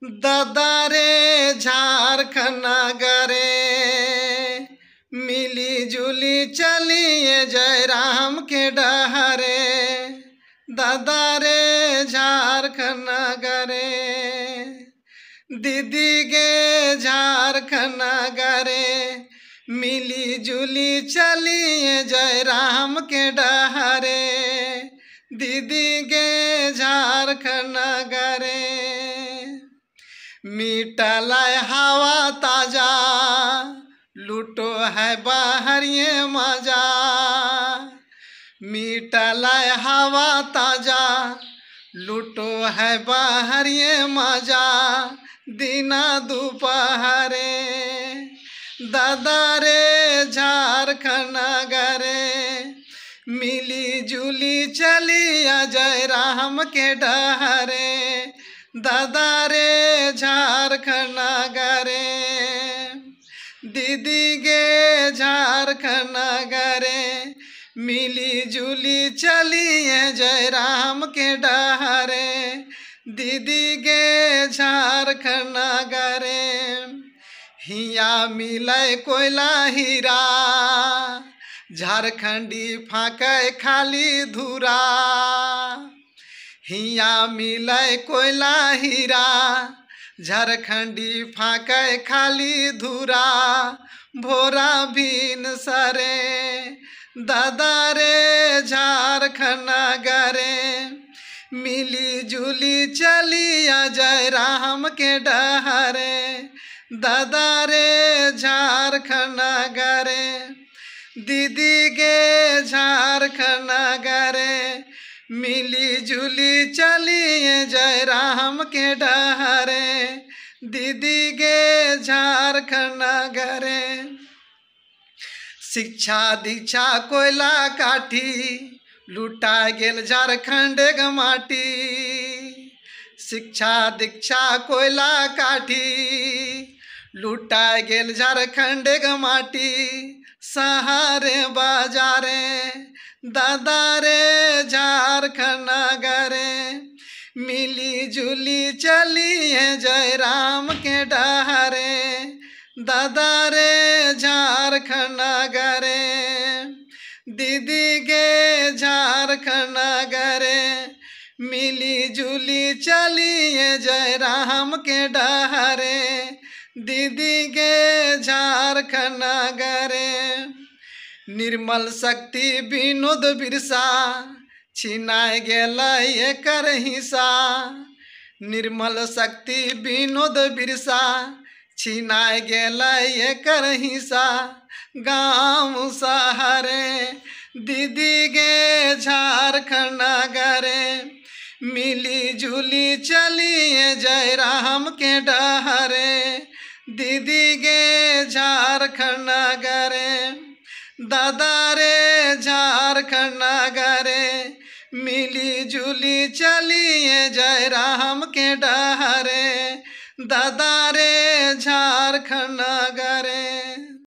दादा रे झारखंड नगरे मिली जुली चलिए जय राम के डहरे। दादा रे झारखंड नगरे दीदी गे झारखंड नगरे मिली जुली चलिए जय राम के डहरे। दीदी गे झारखंड नगरे मीठलाय हवा ताजा लूटो है बाहरिए मजा। मीठलाय हवा ताजा लूटो है बाहरिए मजा दिना दोपहरे। दादा रे झारखंड नगरे मिली जुली चलिया जय राम के डहरे। दादा रे झारखंड नगरे दीदी गे झारखंड नगरे मिली जुली चलिए जय राम के डहरे। दीदी गे झारखंड नगरे हिया मिले कोयला हीरा झारखंडी फाके खाली धूरा। हिया मिले कोयला हीरा झारखंडी फाके खाली धूरा भोरा बीन सरे। दादा रे झारखंड नगरे मिली जुली चलिया जय राम के डहरे। दादा रे झारखंड नगरे दीदी गे झारखंड नगरे मिली जुली चलिए जय राम के डहरे। दीदी गे झारखंड नगरे शिक्षा दीक्षा कोयला काठी लूटा गेल झारखंड ग माटी। शिक्षा दीक्षा कोयला काठी लूटा गेल झारखंड ग माटी सहारे बाजारे। दादा रे झारखंड नगरे मिली जुली चलिए जय राम के डहरे। दादा रे झारखंड नगरे दीदी गे झारखंड नगरे मिली जुली चलिए जय राम के डहरे। दीदी गे झारखंड नगरे निर्मल शक्ति विनोद बिरसा छिनाय गेल एकर हिस्सा। निर्मल शक्ति विनोद बिरसा छिनाय गेल एकर हिस्सा गाँव शहरे। दीदी गे झारखंड नगरे मिली जुली चलिए जय राम के डहरे। दीदी गे झारखंड नगरे दादा रे झारखंड नगरे मिली जुली चलिए जय राम के डहरे। दादा रे झारखंड नगरे।